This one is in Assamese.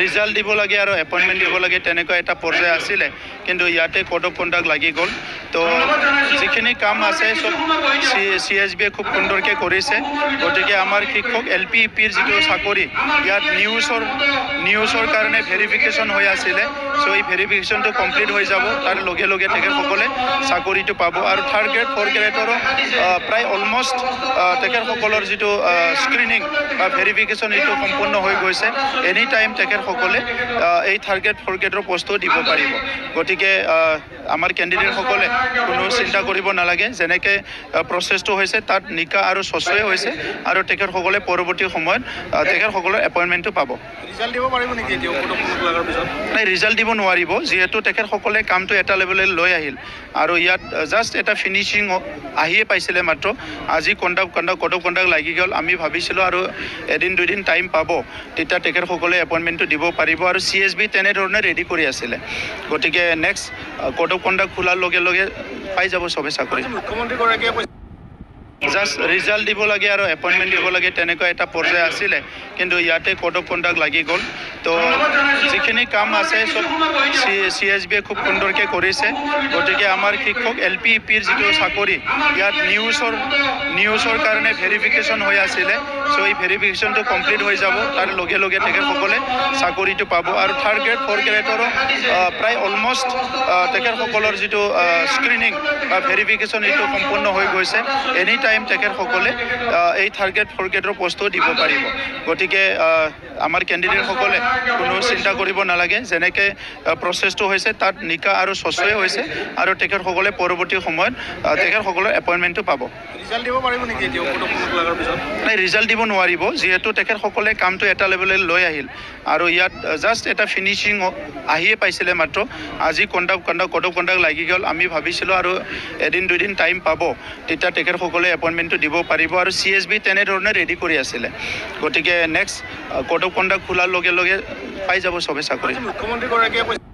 ৰিজাল্ট দিব লাগে আৰু এপইণ্টমেণ্ট দিব লাগে তেনেকুৱা এটা পৰ্যায় আছিলে, কিন্তু ইয়াতে কোড অফ কণ্ডাক্ট লাগি গ'ল। তো যিখিনি কাম আছে চব CSBয়ে খুব সুন্দৰকৈ কৰিছে। গতিকে আমাৰ শিক্ষক LP/UPৰ যিটো চাকৰি, ইয়াত নিউজৰ কাৰণে ভেৰিফিকেশ্যন হৈ আছিলে। চ' এই ভেৰিফিকেশ্যনটো কমপ্লিট হৈ যাব, তাৰ লগে লগে তেখেতসকলে চাকৰিটো পাব। আৰু 3rd গ্ৰেড 4th গ্ৰেডৰো প্ৰায় অলমষ্ট তেখেতসকলৰ যিটো স্ক্ৰিনিং বা ভেৰিফিকেশ্যন এইটো সম্পূৰ্ণ হৈ গৈছে। এনি টাইম তেখেতসকলে এই 3rd গ্ৰেড 4th গ্ৰেডৰ পষ্টটো দিব পাৰিব। গতিকে আমাৰ কেণ্ডিডেটসকলে কোনো চিন্তা কৰিব নালাগে। যেনেকৈ প্ৰচেছটো হৈছে তাত নিকা আৰু স্বচ্ছই হৈছে, আৰু তেখেতসকলে পৰৱৰ্তী সময়ত তেখেতসকলৰ এপইণ্টমেণ্টটো পাব। ৰিজাল্ট দিব পাৰিব নেকি এতিয়া লগাৰ পিছত? নাই, ৰিজাল্ট দিব নোৱাৰিব, যিহেতু তেখেতসকলে কামটো এটা লেভেললৈ লৈ আহিল আৰু ইয়াত জাষ্ট এটা ফিনিচিং আহিয়ে পাইছিলে মাত্ৰ। আজি কোড অফ কণ্ডাক্ট লাগি গ'ল। আমি ভাবিছিলোঁ আৰু এদিন 2 দিন টাইম পাব, তেতিয়া তেখেতসকলে এপইণ্টমেণ্টটো দিব পাৰিব। আৰু CSB তেনেধৰণে ৰেডি কৰি আছিলে। গতিকে নেক্সট কোড অফ কণ্ডাক্ট খোলাৰ লগে লগে পাই যাব চবে চাকৰি। মুখ্যমন্ত্ৰীগৰাকীয়ে জাষ্ট ৰিজাল্ট দিব লাগে আৰু এপইণ্টমেণ্ট দিব লাগে তেনেকুৱা এটা পৰ্যায় আছিলে, কিন্তু ইয়াতে কোড অফ কণ্ডাক্ট লাগি গ'ল। তো যিখিনি কাম আছে চব CSBয়ে খুব সুন্দৰকৈ কৰিছে। গতিকে আমাৰ শিক্ষক LP/UPৰ যিটো চাকৰি, ইয়াত নিউজৰ কাৰণে ভেৰিফিকেশ্যন হৈ আছিলে। চ' এই ভেৰিফিকেশ্যনটো কমপ্লিট হৈ যাব, তাৰ লগে লগে তেখেতসকলে চাকৰিটো পাব। আৰু 3rd গ্ৰেড 4th গ্ৰেডৰো প্ৰায় অলমষ্ট তেখেতসকলৰ যিটো স্ক্ৰিনিং বা ভেৰিফিকেশ্যন এইটো সম্পূৰ্ণ হৈ গৈছে। এনি টাইম তেখেতসকলে এই 3rd গ্ৰেড 4th গ্ৰেডৰ পষ্টটো দিব পাৰিব। গতিকে আমাৰ কেণ্ডিডেটসকলে কোনো চিন্তা কৰিব নালাগে। যেনেকৈ প্ৰচেছটো হৈছে তাত নিকা আৰু স্বচ্ছই হৈছে, আৰু তেখেতসকলে পৰৱৰ্তী সময়ত তেখেতসকলৰ এপইণ্টমেণ্টটো পাব। ৰিজাল্ট দিব পাৰিব নেকি এতিয়া লগাৰ পিছত? নাই, ৰিজাল্ট দিব নোৱাৰিব, যিহেতু তেখেতসকলে কামটো এটা লেভেললৈ লৈ আহিল আৰু ইয়াত জাষ্ট এটা ফিনিচিং আহিয়ে পাইছিলে মাত্ৰ। আজি কোড অফ কণ্ডাক্ট লাগি গ'ল। আমি ভাবিছিলোঁ আৰু এদিন 2 দিন টাইম পাব, তেতিয়া তেখেতসকলে এপইণ্টমেণ্টটো দিব পাৰিব। আৰু CSB তেনেধৰণে ৰেডি কৰি আছিলে। গতিকে নেক্সট কোড অফ কণ্ডাক্ট খোলাৰ লগে লগে পাই যাব চবে চাকৰি। মুখ্যমন্ত্ৰীগৰাকীয়ে